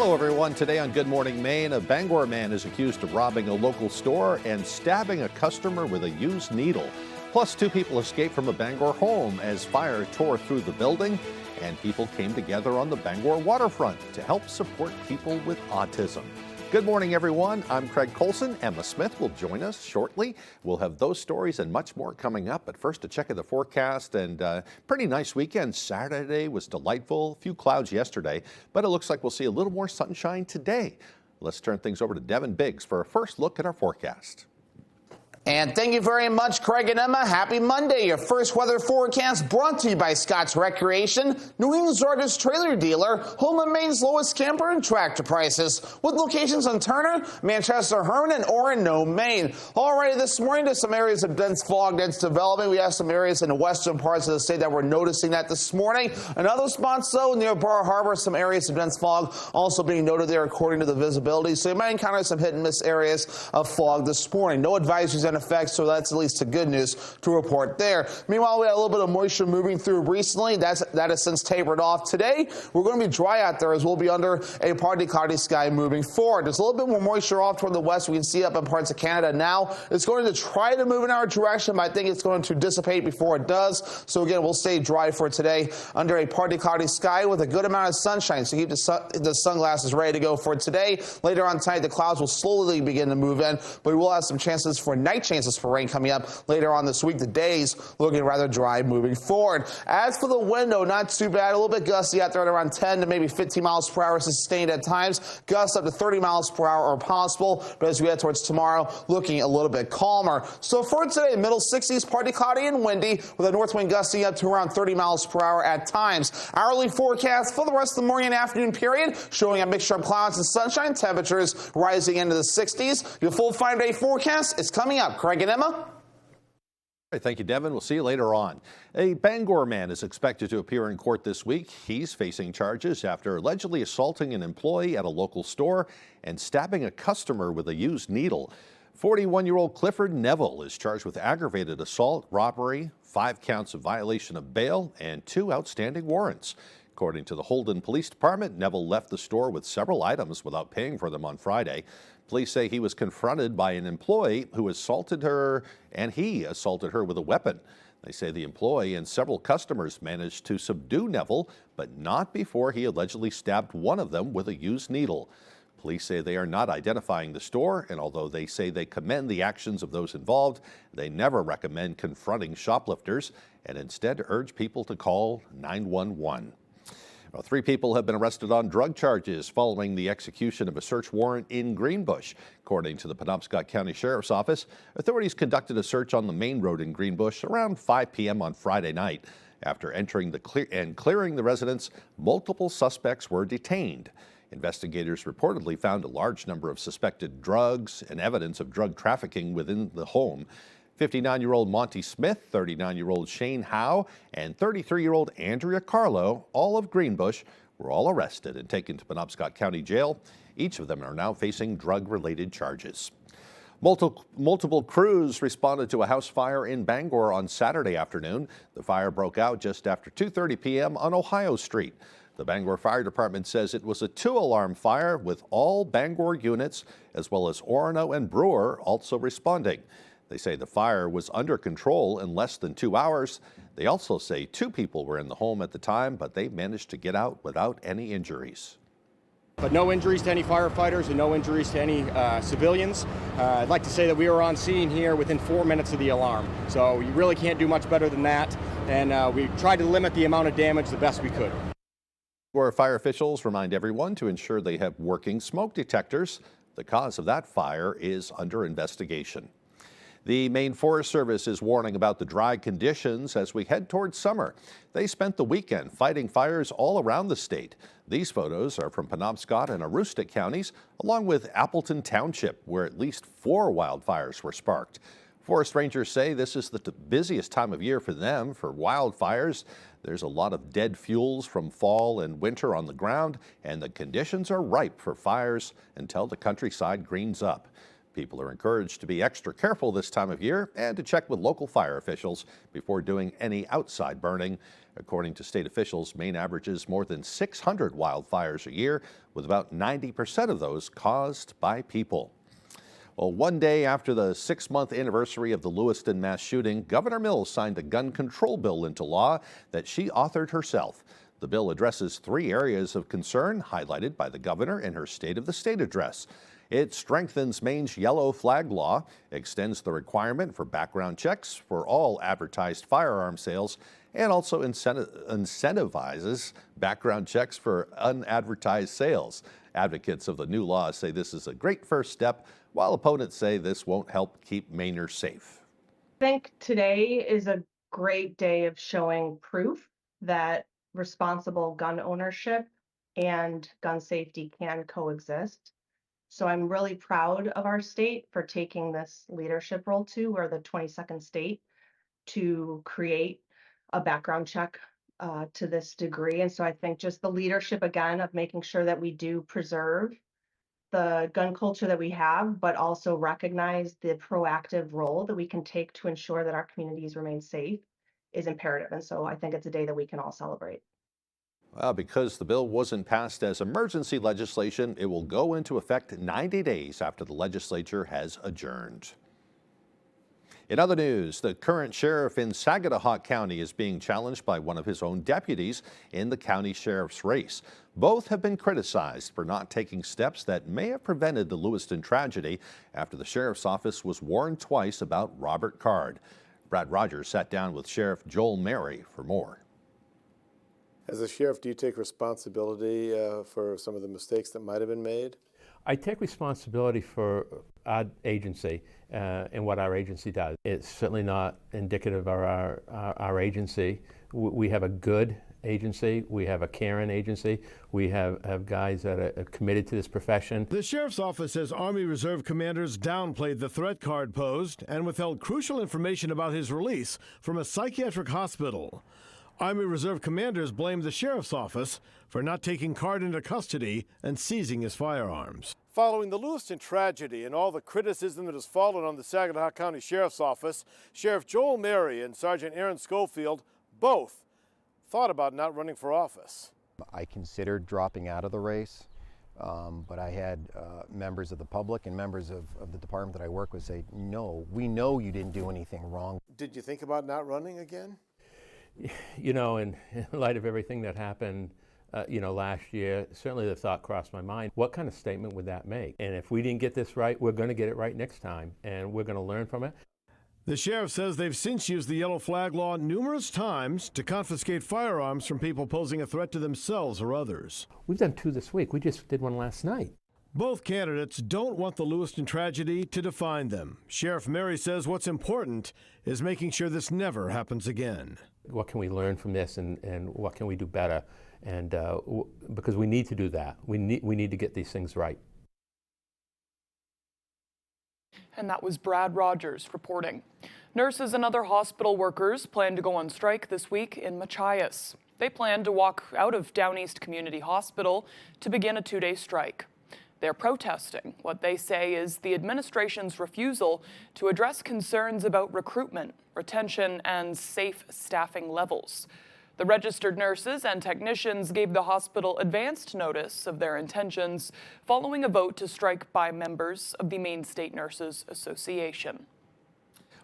Hello, everyone. Today on Good Morning Maine, a Bangor man is accused of robbing a local store and stabbing a customer with a used needle. Plus, 2 people escaped from a Bangor home as fire tore through the building, and people came together on the Bangor waterfront to help support people with autism. Good morning, everyone. I'm Craig Colson. Emma Smith will join us shortly. We'll have those stories and much more coming up. But first, a check of the forecast, and pretty nice weekend. Saturday was delightful. A few clouds yesterday, but it looks like we'll see a little more sunshine today. Let's turn things over to Devin Biggs for a first look at our forecast. And thank you very much, Craig and Emma. Happy Monday. Your first weather forecast brought to you by Scott's Recreation, New England's largest trailer dealer, home of Maine's lowest camper and tractor prices, with locations on Turner, Manchester, Herman, and Orono, Maine. Alrighty, this morning there's some areas of dense fog that's developing. We have some areas in the western parts of the state that we're noticing that this morning. In other spots, though, near Bar Harbor, some areas of dense fog also being noted there according to the visibility. So you might encounter some hit and miss areas of fog this morning. No advisories in effect, so that's at least the good news to report there. Meanwhile, we had a little bit of moisture moving through recently. That has since tapered off. Today, we're going to be dry out there as we'll be under a partly cloudy sky moving forward. There's a little bit more moisture off toward the west. We can see up in parts of Canada now. It's going to try to move in our direction, but I think it's going to dissipate before it does. So again, we'll stay dry for today under a partly cloudy sky with a good amount of sunshine. So keep the sunglasses ready to go for today. Later on tonight, the clouds will slowly begin to move in, but we will have some chances for for rain coming up later on this week. The days looking rather dry moving forward. As for the window, not too bad. A little bit gusty out there at around 10 to maybe 15 miles per hour sustained at times. Gusts up to 30 miles per hour are possible, but as we head towards tomorrow, looking a little bit calmer. So for today, middle 60s, partly cloudy and windy, with a north wind gusting up to around 30 miles per hour at times. Hourly forecast for the rest of the morning and afternoon period, showing a mixture of clouds and sunshine, temperatures rising into the 60s. Your full 5-day forecast is coming up. Craig and Emma. All right, thank you, Devin. We'll see you later on. A Bangor man is expected to appear in court this week. He's facing charges after allegedly assaulting an employee at a local store and stabbing a customer with a used needle. 41-year-old Clifford Neville is charged with aggravated assault, robbery, 5 counts of violation of bail, and 2 outstanding warrants. According to the Holden Police Department, Neville left the store with several items without paying for them on Friday. Police say he was confronted by an employee who assaulted her, and he assaulted her with a weapon. They say the employee and several customers managed to subdue Neville, but not before he allegedly stabbed one of them with a used needle. Police say they are not identifying the store, and although they say they commend the actions of those involved, they never recommend confronting shoplifters and instead urge people to call 911. Well, 3 people have been arrested on drug charges following the execution of a search warrant in Greenbush. According to the Penobscot County Sheriff's Office, authorities conducted a search on the main road in Greenbush around 5 p.m. on Friday night. After entering and clearing the residence, multiple suspects were detained. Investigators reportedly found a large number of suspected drugs and evidence of drug trafficking within the home. 59-year-old Monty Smith, 39-year-old Shane Howe, and 33-year-old Andrea Carlo, all of Greenbush, were all arrested and taken to Penobscot County Jail. Each of them are now facing drug-related charges. Multiple crews responded to a house fire in Bangor on Saturday afternoon. The fire broke out just after 2:30 p.m. on Ohio Street. The Bangor Fire Department says it was a 2-alarm fire with all Bangor units, as well as Orono and Brewer, also responding. They say the fire was under control in less than 2 hours. They also say 2 people were in the home at the time, but they managed to get out without any injuries. But no injuries to any firefighters and no injuries to any civilians. I'd like to say that we were on scene here within 4 minutes of the alarm. So you really can't do much better than that. And we tried to limit the amount of damage the best we could. Fire officials remind everyone to ensure they have working smoke detectors. The cause of that fire is under investigation. The Maine Forest Service is warning about the dry conditions as we head towards summer. They spent the weekend fighting fires all around the state. These photos are from Penobscot and Aroostook counties, along with Appleton Township, where at least 4 wildfires were sparked. Forest rangers say this is the busiest time of year for them for wildfires. There's a lot of dead fuels from fall and winter on the ground, and the conditions are ripe for fires until the countryside greens up. People are encouraged to be extra careful this time of year and to check with local fire officials before doing any outside burning. According to state officials, Maine averages more than 600 wildfires a year, with about 90% of those caused by people. Well, one day after the 6-month anniversary of the Lewiston mass shooting, Governor Mills signed a gun control bill into law that she authored herself. The bill addresses 3 areas of concern highlighted by the governor in her State of the State address. It strengthens Maine's yellow flag law, extends the requirement for background checks for all advertised firearm sales, and also incentivizes background checks for unadvertised sales. Advocates of the new law say this is a great first step, while opponents say this won't help keep Mainers safe. I think today is a great day of showing proof that responsible gun ownership and gun safety can coexist. So I'm really proud of our state for taking this leadership role too. We're the 22nd state to create a background check to this degree. And so I think just the leadership again of making sure that we do preserve the gun culture that we have, but also recognize the proactive role that we can take to ensure that our communities remain safe is imperative. And so I think it's a day that we can all celebrate. Well, because the bill wasn't passed as emergency legislation, it will go into effect 90 days after the legislature has adjourned. In other news, the current sheriff in Saginaw County is being challenged by one of his own deputies in the county sheriff's race. Both have been criticized for not taking steps that may have prevented the Lewiston tragedy after the sheriff's office was warned twice about Robert Card. Brad Rogers sat down with Sheriff Joel Mary for more. As a sheriff, do you take responsibility for some of the mistakes that might have been made? I take responsibility for our agency and what our agency does. It's certainly not indicative of our agency. We have a good agency. We have a caring agency. We have guys that are committed to this profession. The sheriff's office says Army Reserve commanders downplayed the threat Card posed and withheld crucial information about his release from a psychiatric hospital. Army Reserve commanders blamed the sheriff's office for not taking Card into custody and seizing his firearms. Following the Lewiston tragedy and all the criticism that has fallen on the Saginaw County Sheriff's Office, Sheriff Joel Mary and Sergeant Aaron Schofield both thought about not running for office. I considered dropping out of the race, but I had members of the public and members of the department that I work with say, no, we know you didn't do anything wrong. Did you think about not running again? You know, in light of everything that happened, last year, certainly the thought crossed my mind, what kind of statement would that make? And if we didn't get this right, we're going to get it right next time, and we're going to learn from it. The sheriff says they've since used the yellow flag law numerous times to confiscate firearms from people posing a threat to themselves or others. We've done 2 this week. We just did one last night. Both candidates don't want the Lewiston tragedy to define them. Sheriff Mary says what's important is making sure this never happens again. What can we learn from this, and what can we do better? And because we need to do that. We need to get these things right. And that was Brad Rogers reporting. Nurses and other hospital workers plan to go on strike this week in Machias. They plan to walk out of Down East Community Hospital to begin a 2-day strike. They're protesting what they say is the administration's refusal to address concerns about recruitment, retention, and safe staffing levels. The registered nurses and technicians gave the hospital advanced notice of their intentions following a vote to strike by members of the Maine State Nurses Association.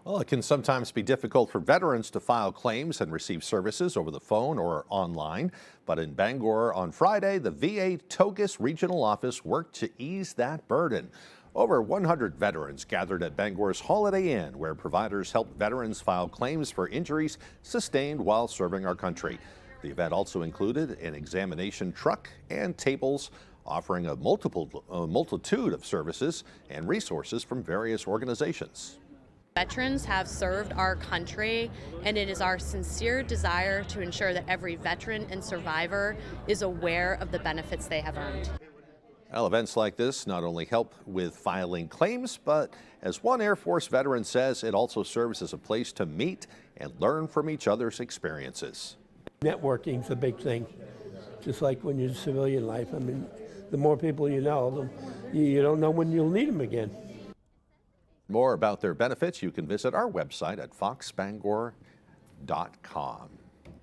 Well, it can sometimes be difficult for veterans to file claims and receive services over the phone or online. But in Bangor on Friday, the VA Togus Regional Office worked to ease that burden. Over 100 veterans gathered at Bangor's Holiday Inn, where providers help veterans file claims for injuries sustained while serving our country. The event also included an examination truck and tables offering a multitude of services and resources from various organizations. Veterans have served our country, and it is our sincere desire to ensure that every veteran and survivor is aware of the benefits they have earned. Well, events like this not only help with filing claims, but as one Air Force veteran says, it also serves as a place to meet and learn from each other's experiences. Networking's a big thing, just like when you're in civilian life. I mean, the more people you know, you don't know when you'll need them again. More about their benefits, you can visit our website at foxbangor.com.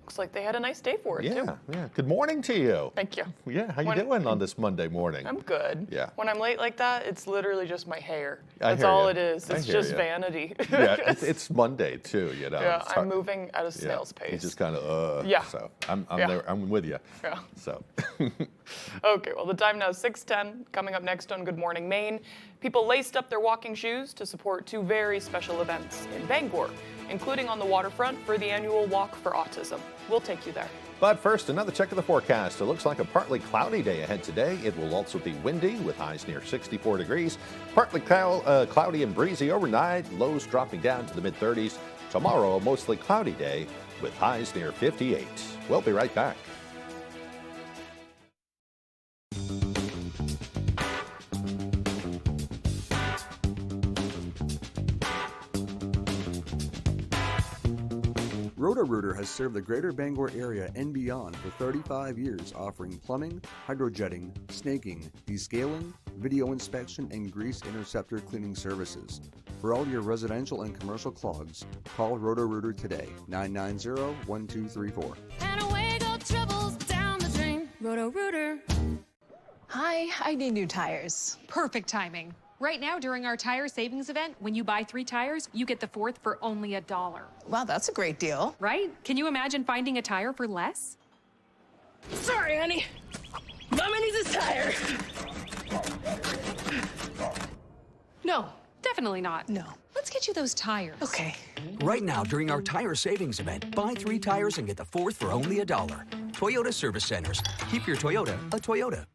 Looks like they had a nice day for it, too. Yeah. Good morning to you. Thank you. Yeah, how you doing on this Monday morning? I'm good. Yeah. When I'm late like that, it's literally just my hair. I That's hear all ya. it is. I It's hear just ya. vanity. Yeah, it's Monday too, you know. Yeah, It's I'm hard. moving at a snail's You pace. just kind of, Yeah. So I'm Yeah. there. I'm with you. Yeah. So. Okay, well, the time now is 6:10. Coming up next on Good Morning Maine, people laced up their walking shoes to support two very special events in Bangor, including on the waterfront for the annual Walk for Autism. We'll take you there. But first, another check of the forecast. It looks like a partly cloudy day ahead today. It will also be windy with highs near 64 degrees. Partly cloudy and breezy overnight, lows dropping down to the mid-30s. Tomorrow, a mostly cloudy day with highs near 58. We'll be right back. Roto-Rooter has served the greater Bangor area and beyond for 35 years, offering plumbing, hydrojetting, snaking, descaling, video inspection, and grease interceptor cleaning services. For all your residential and commercial clogs, call Roto-Rooter today, 990-1234. And away go troubles down the drain. Roto-Rooter. Hi, I need new tires. Perfect timing. Right now, during our tire savings event, when you buy 3 tires, you get the 4th for only $1. Wow, that's a great deal. Right? Can you imagine finding a tire for less? Sorry, honey. Mama needs a tire. No, definitely not. No. Let's get you those tires. Okay. Right now, during our tire savings event, buy 3 tires and get the 4th for only $1. Toyota Service Centers. Keep your Toyota a Toyota.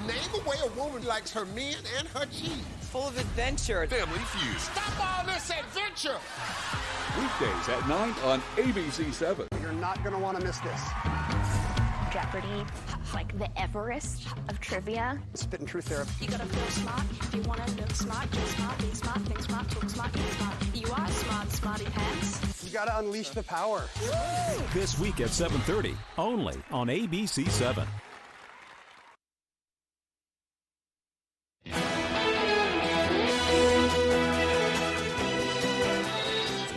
Name a way a woman likes her men and her cheese. Full of adventure. Family Feud. Stop all this adventure. Weekdays at 9 on ABC7. You're not going to want to miss this. Jeopardy, like the Everest of trivia. Spit and truth therapy. You gotta feel smart. If you wanna look smart, dress smart, be smart, think smart, talk smart, get smart. You are smart, smarty pants. You gotta unleash the power. Woo! This week at 7:30, only on ABC7.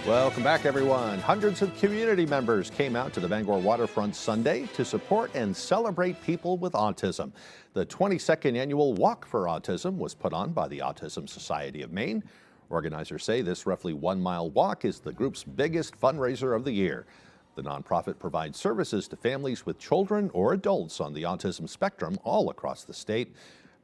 Welcome back, everyone. Hundreds of community members came out to the Bangor waterfront Sunday to support and celebrate people with autism. The 22nd annual Walk for Autism was put on by the Autism Society of Maine. Organizers say this roughly 1-mile walk is the group's biggest fundraiser of the year. The nonprofit provides services to families with children or adults on the autism spectrum all across the state.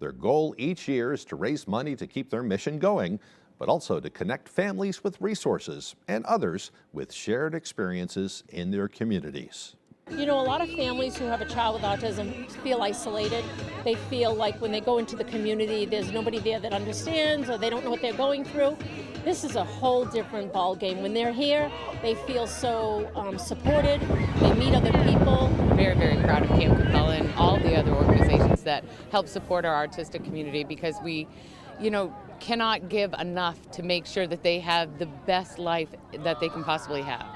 Their goal each year is to raise money to keep their mission going, but also to connect families with resources and others with shared experiences in their communities. You know, a lot of families who have a child with autism feel isolated. They feel like when they go into the community, there's nobody there that understands, or they don't know what they're going through. This is a whole different ballgame. When they're here, they feel so supported. They meet other people. Very, very proud of Camp Capella and all the other organizations that help support our artistic community, because we, cannot give enough to make sure that they have the best life that they can possibly have.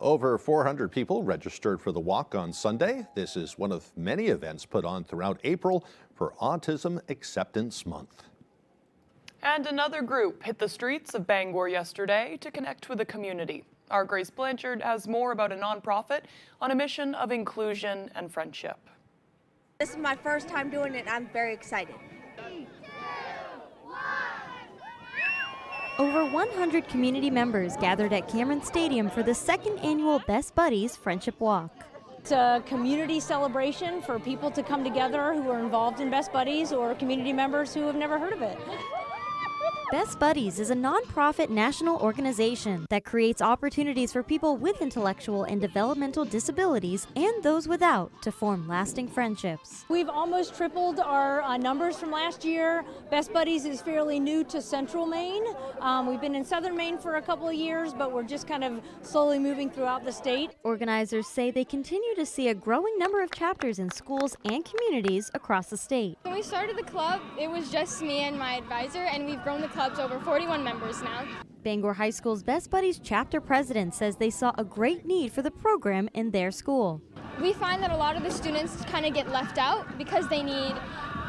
Over 400 people registered for the walk on Sunday. This is one of many events put on throughout April for Autism Acceptance Month. And another group hit the streets of Bangor yesterday to connect with the community. Our Grace Blanchard has more about a nonprofit on a mission of inclusion and friendship. This is my first time doing it, and I'm very excited. Over 100 community members gathered at Cameron Stadium for the 2nd annual Best Buddies Friendship Walk. It's a community celebration for people to come together who are involved in Best Buddies or community members who have never heard of it. Best Buddies is a nonprofit national organization that creates opportunities for people with intellectual and developmental disabilities and those without to form lasting friendships. We've almost tripled our numbers from last year. Best Buddies is fairly new to Central Maine. We've been in Southern Maine for a couple of years, but we're just kind of slowly moving throughout the state. Organizers say they continue to see a growing number of chapters in schools and communities across the state. When we started the club, it was just me and my advisor, and we've grown the club to over 41 members now. Bangor High School's Best Buddies chapter president says they saw a great need for the program in their school. We find that a lot of the students kind of get left out because they need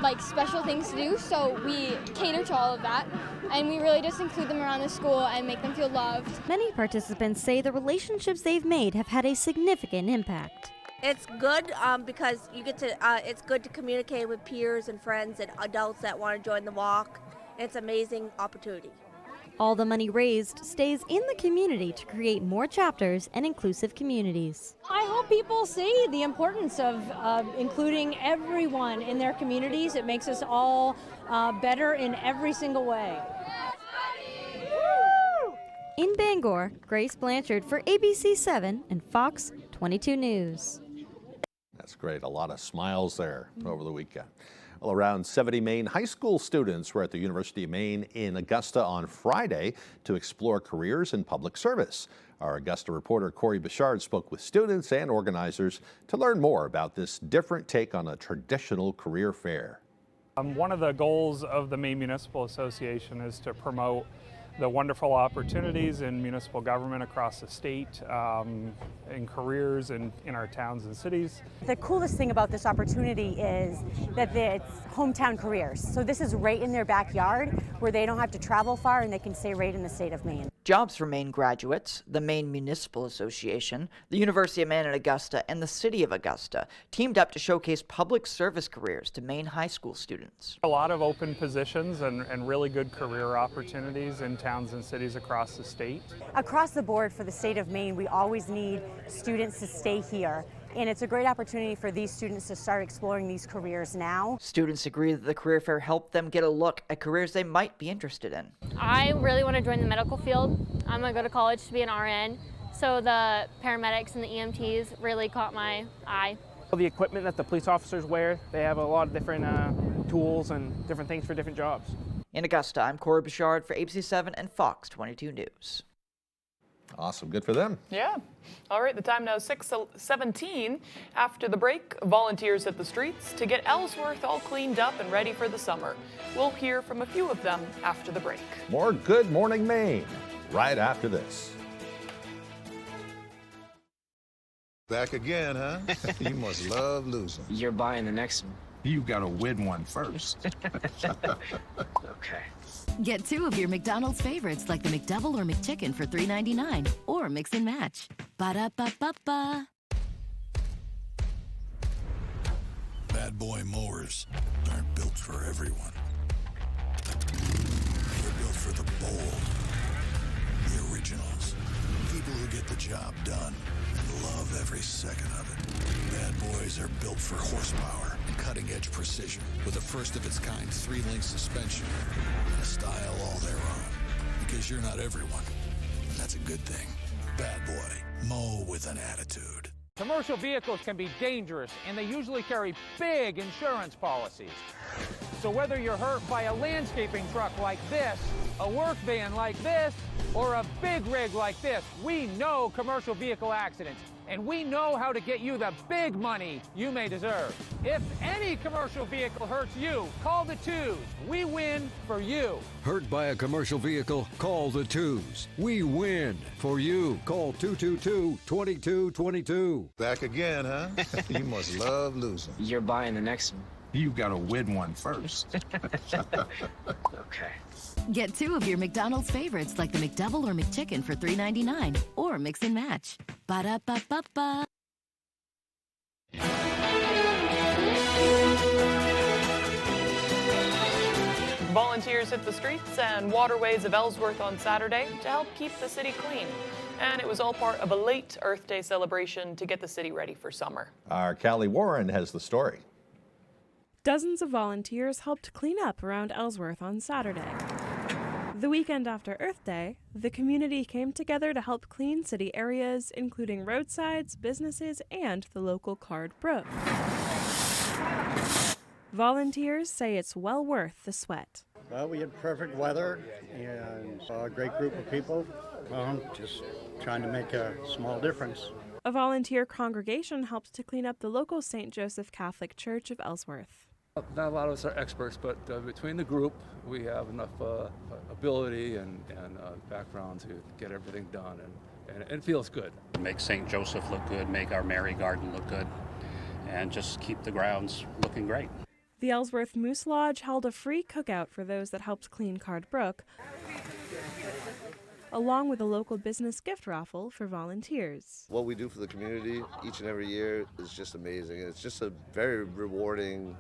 like special things to do, so we cater to all of that, and we really just include them around the school and make them feel loved. Many participants say the relationships they've made have had a significant impact. It's good because you get to. It's good to communicate with peers and friends and adults that want to join the walk. It's an amazing opportunity. All the money raised stays in the community to create more chapters and inclusive communities. I hope people see the importance of including everyone in their communities. It makes us all better in every single way. In Bangor, Grace Blanchard for ABC 7 and Fox 22 News. That's great. A lot of smiles there over the weekend. Well, around 70 Maine high school students were at the University of Maine in Augusta on Friday to explore careers in public service. Our Augusta reporter Corey Bichard spoke with students and organizers to learn more about this different take on a traditional career fair. One of the goals of the Maine Municipal Association is to promote the wonderful opportunities in municipal government across the state, in careers in our towns and cities. The coolest thing about this opportunity is that it's hometown careers. So this is right in their backyard where they don't have to travel far and they can stay right in the state of Maine. Jobs for Maine graduates, the Maine Municipal Association, the University of Maine at Augusta, and the City of Augusta teamed up to showcase public service careers to Maine high school students. A lot of open positions and really good career opportunities in towns and cities across the state. Across the board for the state of Maine, we always need students to stay here. And it's a great opportunity for these students to start exploring these careers now. Students agree that the career fair helped them get a look at careers they might be interested in. I really want to join the medical field. I'm going to go to college to be an RN, so the paramedics and the EMTs really caught my eye. The equipment that the police officers wear, they have a lot of different tools and different things for different jobs. In Augusta, I'm Corey Bichard for ABC 7 and Fox 22 News. Awesome. Good for them. Yeah. All right. The time now is 6:17. After the break, volunteers hit the streets to get Ellsworth all cleaned up and ready for the summer. We'll hear from a few of them after the break. More Good Morning Maine right after this. Back again, huh? You must love losing. You're buying the next one. You gotta win one first. Okay. Get 2 of your McDonald's favorites like the McDouble or McChicken for $3.99 or mix and match. Ba-da-ba-ba-ba. Bad boy mowers aren't built for everyone. They're built for the bold, the originals, people who get the job done and love every second of it. Bad boys are built for horsepower and cutting-edge precision with a first-of-its-kind 3-link suspension and a style all their own. Because you're not everyone, and that's a good thing. Bad boy, mow with an attitude. Commercial vehicles can be dangerous, and they usually carry big insurance policies. So whether you're hurt by a landscaping truck like this, a work van like this, or a big rig like this, we know commercial vehicle accidents, and we know how to get you the big money you may deserve. If any commercial vehicle hurts you, call the 2s. We win for you. Hurt by a commercial vehicle? Call the 2s. We win for you. Call 222-2222. Back again, huh? You must love losing. You're buying the next one. You gotta win one first. Okay. Get 2 of your McDonald's favorites like the McDouble or McChicken for $3.99 or mix and match. Ba-da-ba-ba-ba. Volunteers hit the streets and waterways of Ellsworth on Saturday to help keep the city clean. And it was all part of a late Earth Day celebration to get the city ready for summer. Our Callie Warren has the story. Dozens of volunteers helped clean up around Ellsworth on Saturday. The weekend after Earth Day, the community came together to help clean city areas, including roadsides, businesses, and the local Card Brook. Volunteers say it's well worth the sweat. Well, we had perfect weather and a great group of people. Just trying to make a small difference. A volunteer congregation helped to clean up the local St. Joseph Catholic Church of Ellsworth. Not a lot of us are experts, but between the group, we have enough ability and background to get everything done, and it feels good. Make St. Joseph look good, make our Mary Garden look good, and just keep the grounds looking great. The Ellsworth Moose Lodge held a free cookout for those that helped clean Card Brook, along with a local business gift raffle for volunteers. What we do for the community each and every year is just amazing. It's just a very rewarding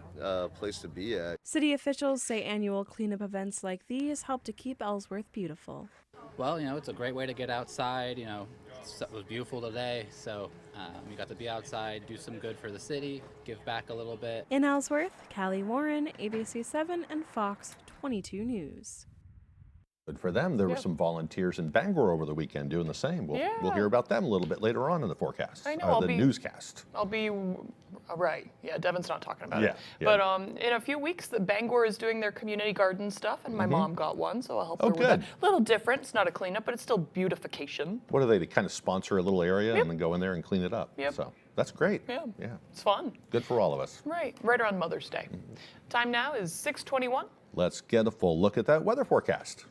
place to be at. City officials say annual cleanup events like these help to keep Ellsworth beautiful. Well, it's a great way to get outside. It was beautiful today, so we got to be outside, do some good for the city, give back a little bit. In Ellsworth, Callie Warren, ABC 7 and Fox 22 News. Good for them. There were some volunteers in Bangor over the weekend doing the same. We'll hear about them a little bit later on in the forecast. I know. Newscast. I'll be right. Yeah, Devin's not talking about it. Yeah. But in a few weeks, the Bangor is doing their community garden stuff, and my mom got one, so I'll help her with that. A little different. It's not a cleanup, but it's still beautification. What do they? They kind of sponsor a little area and then go in there and clean it up. So that's great. Yeah. Yeah. It's fun. Good for all of us. Right around Mother's Day. Time now is 6:21. Let's get a full look at that weather forecast.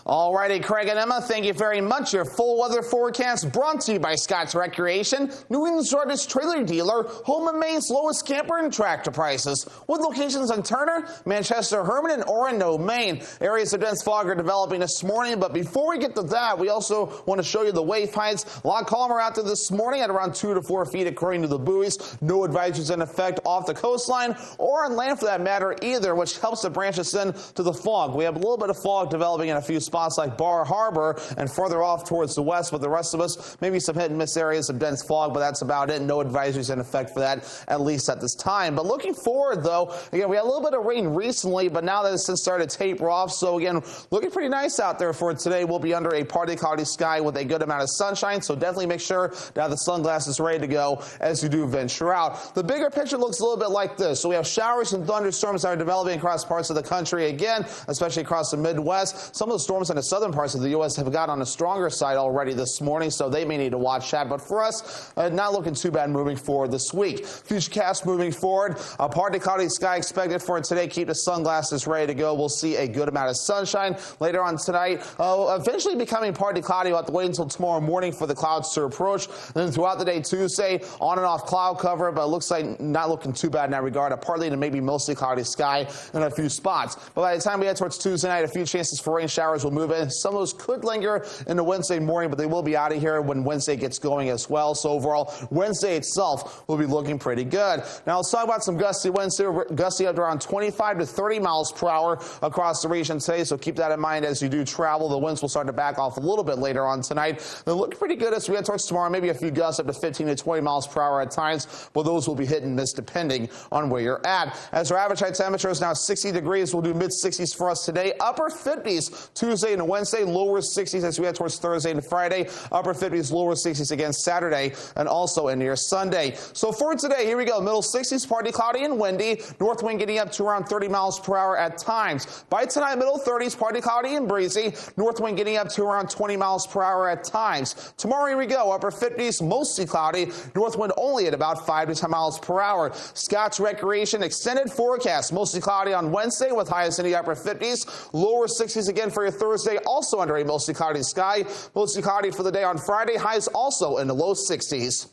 All righty, Craig and Emma, thank you very much. Your full weather forecast brought to you by Scott's Recreation, New England's largest trailer dealer, home of Maine's lowest camper and tractor prices, with locations in Turner, Manchester, Herman, and Orono, Maine. Areas of dense fog are developing this morning, but before we get to that, we also want to show you the wave heights. A lot calmer out there this morning at around 2 to 4 feet according to the buoys. No advisories in effect off the coastline or on land for that matter either, which helps to branch us in to the fog. We have a little bit of fog developing in a few spots like Bar Harbor and further off towards the west, but the rest of us, maybe some hit and miss areas of dense fog, but that's about it. No advisories in effect for that, at least at this time. But looking forward, though, again, we had a little bit of rain recently, but now that it's since started to taper off. So again, looking pretty nice out there for today. We'll be under a partly cloudy sky with a good amount of sunshine, so definitely make sure to have the sunglasses ready to go as you do venture out. The bigger picture looks a little bit like this. So we have showers and thunderstorms that are developing across parts of the country again, especially across the Midwest. Some of the storms in the southern parts of the U.S. have got on the stronger side already this morning, so they may need to watch that. But for us, not looking too bad moving forward this week. Futurecast moving forward, a partly cloudy sky expected for today. Keep the sunglasses ready to go. We'll see a good amount of sunshine later on tonight. Eventually becoming partly cloudy. We'll have to wait until tomorrow morning for the clouds to approach. And then throughout the day Tuesday, on and off cloud cover, but it looks like not looking too bad in that regard. A partly to maybe mostly cloudy sky in a few spots. But by the time we head towards Tuesday night, a few chances for rain showers will move in. Some of those could linger into Wednesday morning, but they will be out of here when Wednesday gets going as well. So overall, Wednesday itself will be looking pretty good. Now let's talk about some gusty winds here. Gusty up to around 25 to 30 miles per hour across the region today, so keep that in mind as you do travel. The winds will start to back off a little bit later on tonight. They look pretty good as we head towards tomorrow. Maybe a few gusts up to 15 to 20 miles per hour at times, but those will be hit and miss depending on where you're at. As our average high temperature is now 60 degrees, we'll do mid-60s for us today. Upper 50s Tuesday and Wednesday, lower 60s as we head towards Thursday and Friday. Upper 50s, lower 60s again Saturday and also into your Sunday. So for today, here we go. Middle 60s, partly cloudy and windy. North wind getting up to around 30 miles per hour at times. By tonight, middle 30s, partly cloudy and breezy. North wind getting up to around 20 miles per hour at times. Tomorrow, here we go. Upper 50s, mostly cloudy. North wind only at about 5 to 10 miles per hour. Scott's Recreation extended forecast. Mostly cloudy on Wednesday with highs in the upper 50s. Lower 60s again for your Thursday, also under a mostly cloudy sky. Mostly cloudy for the day on Friday. Highs also in the low 60s.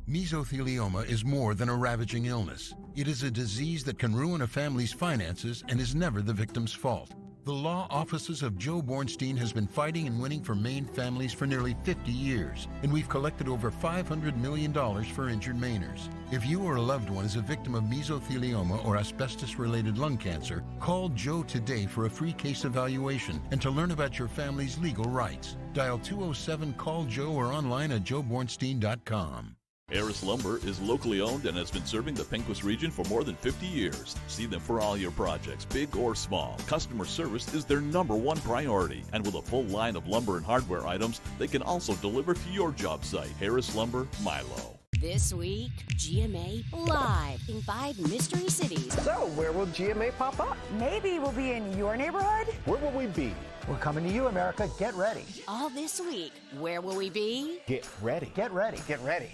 Mesothelioma is more than a ravaging illness. It is a disease that can ruin a family's finances and is never the victim's fault. The law offices of Joe Bornstein has been fighting and winning for Maine families for nearly 50 years, and we've collected over $500 million for injured Mainers. If you or a loved one is a victim of mesothelioma or asbestos-related lung cancer, call Joe today for a free case evaluation and to learn about your family's legal rights. Dial 207-CALL-JOE or online at joebornstein.com. Harris Lumber is locally owned and has been serving the Pequot region for more than 50 years. See them for all your projects, big or small. Customer service is their #1 priority. And with a full line of lumber and hardware items, they can also deliver to your job site. Harris Lumber, Milo. This week, GMA Live in 5 mystery cities. So, where will GMA pop up? Maybe we'll be in your neighborhood. Where will we be? We're coming to you, America. Get ready. All this week, where will we be? Get ready. Get ready. Get ready.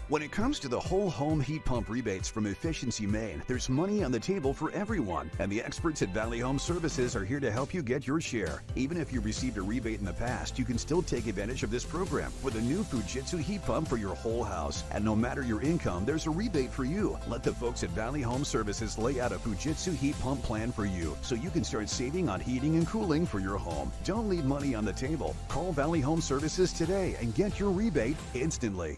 When it comes to the whole home heat pump rebates from Efficiency Maine, there's money on the table for everyone, and the experts at Valley Home Services are here to help you get your share. Even if you received a rebate in the past, you can still take advantage of this program with a new Fujitsu heat pump for your whole house. And no matter your income, there's a rebate for you. Let the folks at Valley Home Services lay out a Fujitsu heat pump plan for you so you can start saving on heating and cooling for your home. Don't leave money on the table. Call Valley Home Services today and get your rebate instantly.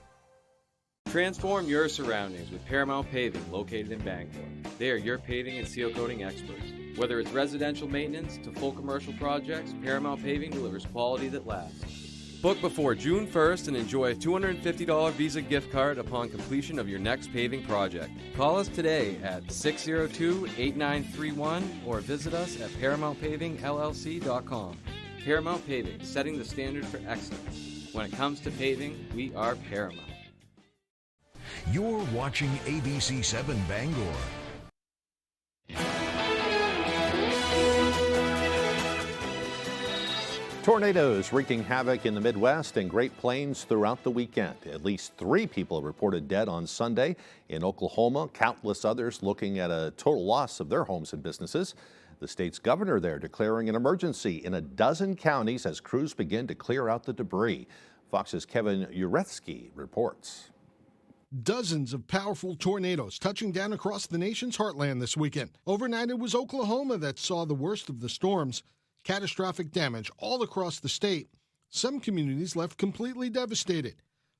Transform your surroundings with Paramount Paving, located in Bangor. They are your paving and seal coating experts. Whether it's residential maintenance to full commercial projects, Paramount Paving delivers quality that lasts. Book before June 1st and enjoy a $250 Visa gift card upon completion of your next paving project. Call us today at 602-8931 or visit us at ParamountPavingLLC.com. Paramount Paving, setting the standard for excellence. When it comes to paving, we are Paramount. You're watching ABC 7 Bangor. Tornadoes wreaking havoc in the Midwest and Great Plains throughout the weekend. At least 3 people reported dead on Sunday in Oklahoma, countless others looking at a total loss of their homes and businesses. The state's governor there declaring an emergency in a dozen counties as crews begin to clear out the debris. Fox's Kevin Uretsky reports. Dozens of powerful tornadoes touching down across the nation's heartland this weekend. Overnight, it was Oklahoma that saw the worst of the storms. Catastrophic damage all across the state. Some communities left completely devastated.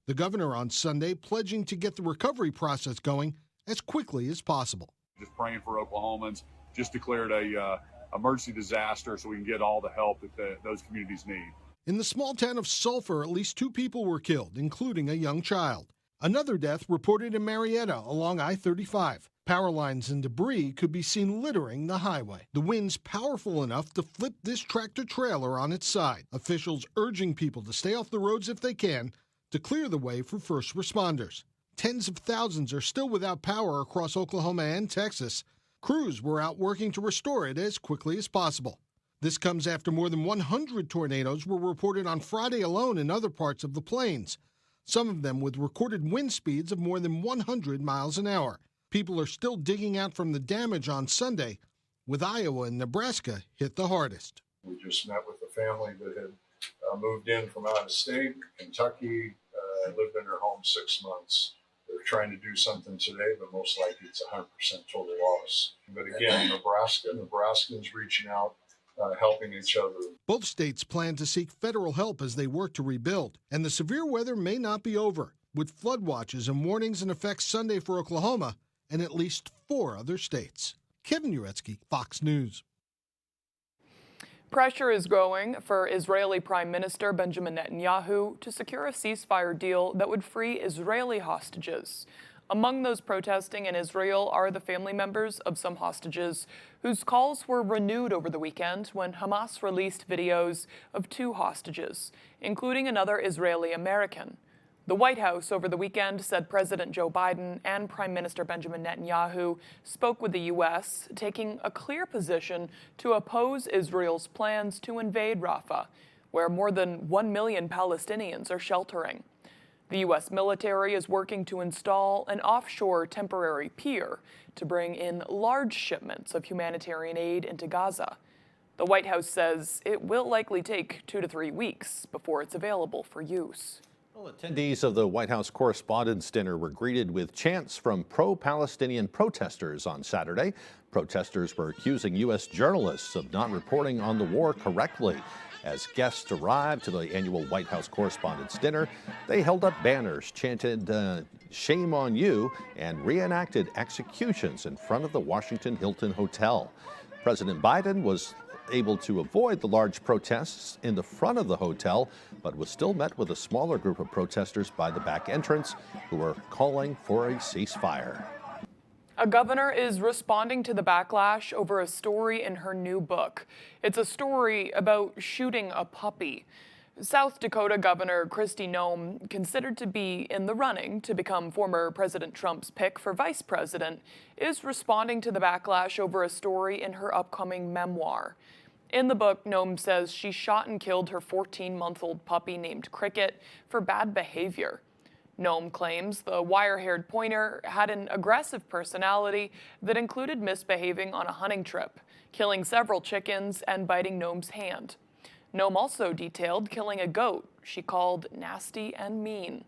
The governor on Sunday pledging to get the recovery process going as quickly as possible. Just praying for Oklahomans. Just declared a emergency disaster so we can get all the help that those communities need. In the small town of Sulphur, at least 2 people were killed, including a young child. Another death reported in Marietta along I-35. Power lines and debris could be seen littering the highway. The wind's powerful enough to flip this tractor-trailer on its side. Officials urging people to stay off the roads if they can to clear the way for first responders. Tens of thousands are still without power across Oklahoma and Texas. Crews were out working to restore it as quickly as possible. This comes after more than 100 tornadoes were reported on Friday alone in other parts of the plains, some of them with recorded wind speeds of more than 100 miles an hour. People are still digging out from the damage on Sunday, with Iowa and Nebraska hit the hardest. We just met with a family that had moved in from out of state, Kentucky, lived in their home 6 months. They're trying to do something today, but most likely it's 100% total loss. But again, Nebraskans reaching out, helping each other. Both states plan to seek federal help as they work to rebuild, and the severe weather may not be over, with flood watches and warnings in effect Sunday for Oklahoma and at least 4 other states. Kevin Uretsky, Fox News. Pressure is growing for Israeli Prime Minister Benjamin Netanyahu to secure a ceasefire deal that would free Israeli hostages. Among those protesting in Israel are the family members of some hostages whose calls were renewed over the weekend when Hamas released videos of 2 hostages, including another Israeli American. The White House over the weekend said President Joe Biden and Prime Minister Benjamin Netanyahu spoke with the U.S., taking a clear position to oppose Israel's plans to invade Rafah, where more than 1 million Palestinians are sheltering. The U.S. military is working to install an offshore temporary pier to bring in large shipments of humanitarian aid into Gaza. The White House says it will likely take 2 to 3 weeks before it's available for use. Well, attendees of the White House Correspondents' Dinner were greeted with chants from pro-Palestinian protesters on Saturday. Protesters were accusing U.S. journalists of not reporting on the war correctly. As guests arrived to the annual White House Correspondents' Dinner, they held up banners, chanted, "Shame on you," and reenacted executions in front of the Washington Hilton Hotel. President Biden was able to avoid the large protests in the front of the hotel, but was still met with a smaller group of protesters by the back entrance who were calling for a ceasefire. A governor is responding to the backlash over a story in her new book. It's a story about shooting a puppy. South Dakota Governor Kristi Noem, considered to be in the running to become former President Trump's pick for vice president, is responding to the backlash over a story in her upcoming memoir. In the book, Noem says she shot and killed her 14-month-old puppy named Cricket for bad behavior. Nome claims the wire-haired pointer had an aggressive personality that included misbehaving on a hunting trip, killing several chickens and biting Nome's hand. Nome also detailed killing a goat she called nasty and mean.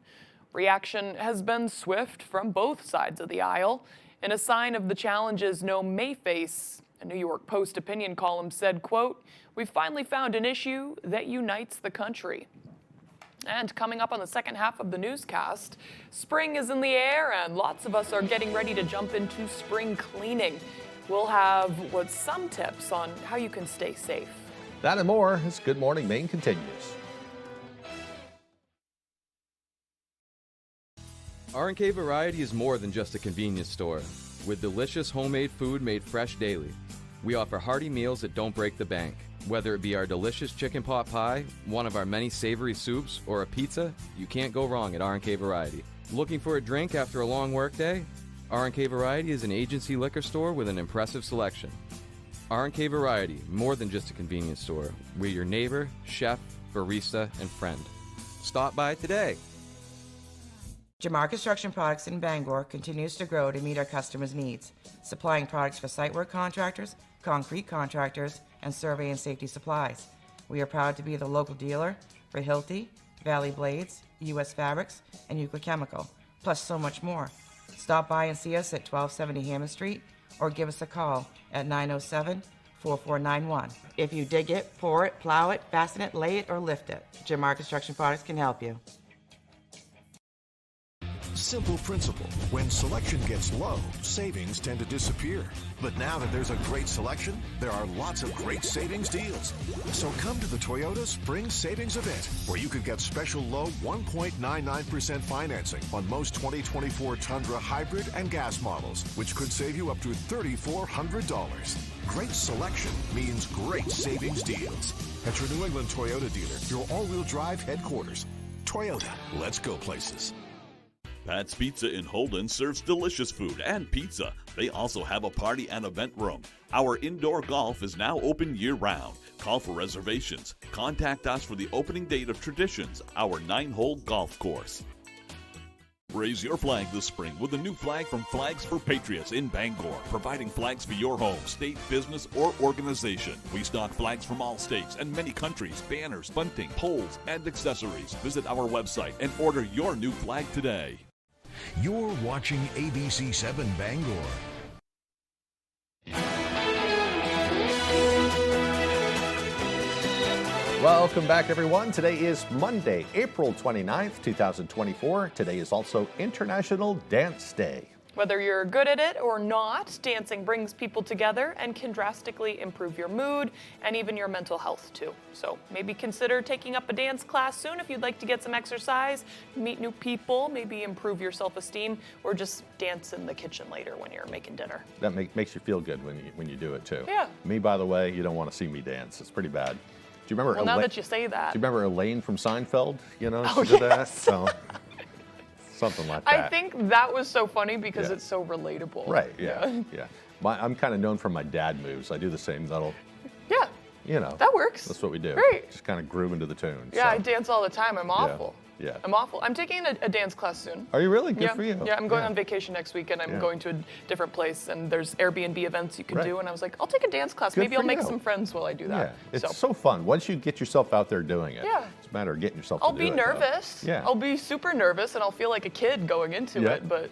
Reaction has been swift from both sides of the aisle. In a sign of the challenges Nome may face, a New York Post opinion column said, quote, "We've finally found an issue that unites the country." And coming up on the second half of the newscast, spring is in the air and lots of us are getting ready to jump into spring cleaning. We'll have some tips on how you can stay safe. That and more as Good Morning Maine continues. R&K Variety is more than just a convenience store. With delicious homemade food made fresh daily, we offer hearty meals that don't break the bank. Whether it be our delicious chicken pot pie, one of our many savory soups, or a pizza, you can't go wrong at R&K Variety. Looking for a drink after a long workday? R&K Variety is an agency liquor store with an impressive selection. R&K Variety, more than just a convenience store. We're your neighbor, chef, barista, and friend. Stop by today. Jamar Construction Products in Bangor continues to grow to meet our customers' needs, supplying products for site work contractors, concrete contractors, and survey and safety supplies. We are proud to be the local dealer for Hilti, Valley Blades, U.S. Fabrics, and Euclid Chemical, plus so much more. Stop by and see us at 1270 Hammond Street or give us a call at 907-4491. If you dig it, pour it, plow it, fasten it, lay it, or lift it, Jamar Construction Products can help you. Simple principle. When selection gets low, savings tend to disappear. But now that there's a great selection, there are lots of great savings deals. So come to the Toyota Spring Savings Event, where you could get special low 1.99% financing on most 2024 Tundra hybrid and gas models, which could save you up to $3,400. Great selection means great savings deals. At your New England Toyota dealer, your all-wheel drive headquarters. Toyota, let's go places. Pat's Pizza in Holden serves delicious food and pizza. They also have a party and event room. Our indoor golf is now open year-round. Call for reservations. Contact us for the opening date of Traditions, our 9-hole golf course. Raise your flag this spring with a new flag from Flags for Patriots in Bangor, providing flags for your home, state, business, or organization. We stock flags from all states and many countries, banners, bunting, poles, and accessories. Visit our website and order your new flag today. You're watching ABC 7 Bangor. Welcome back, everyone. Today is Monday, April 29th, 2024. Today is also International Dance Day. Whether you're good at it or not, dancing brings people together and can drastically improve your mood and even your mental health too. So maybe consider taking up a dance class soon if you'd like to get some exercise, meet new people, maybe improve your self-esteem, or just dance in the kitchen later when you're making dinner. That makes you feel good when you do it too. Yeah. Me, by the way, you don't want to see me dance. It's pretty bad. Do you remember? Well, now that you say that. Do you remember Elaine from Seinfeld? You know, Oh, she did yes. that. So something like that. I think that was so funny because it's so relatable. Right. Yeah. Yeah. I'm kind of known for my dad moves. I do the same. Yeah. You know. That works. That's what we do. Great. Just kind of groove into the tune. Yeah, so. I dance all the time. I'm awful. Yeah. I'm awful. I'm taking a dance class soon. Are you really? Good Yeah. for you. Yeah, I'm going on vacation next week, and I'm going to a different place, and there's Airbnb events you can do, and I was like, I'll take a dance class. Good Maybe for I'll make you. some friends while I do that. Yeah. It's so fun. Once you get yourself out there doing it, Yeah. it's a matter of getting yourself I'll to be do it. though. nervous. Yeah. I'll be super nervous, and I'll feel like a kid going into Yeah. it, but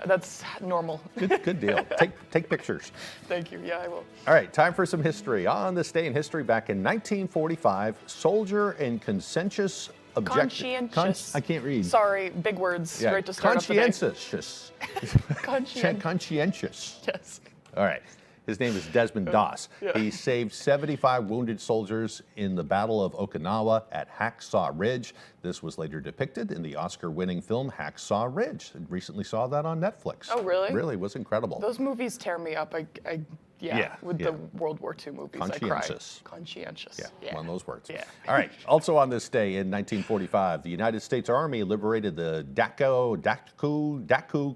that's normal. Good deal. Take pictures. Thank you. Yeah, I will. All right, time for some history. On this day in history, back in 1945, soldier and conscientious Conscientious. I can't read. Sorry, big words right to start off the day. Conscientious. Conscientious. Conscientious. Yes. All right. His name is Desmond Doss. Yeah. He saved 75 wounded soldiers in the Battle of Okinawa at Hacksaw Ridge. This was later depicted in the Oscar-winning film Hacksaw Ridge. I recently saw that on Netflix. Oh, really? Really, it was incredible. Those movies tear me up. With the World War II movies, I cry. Conscientious. Conscientious. Yeah, one of those words. Yeah. All right. Also on this day in 1945, the United States Army liberated the Dachau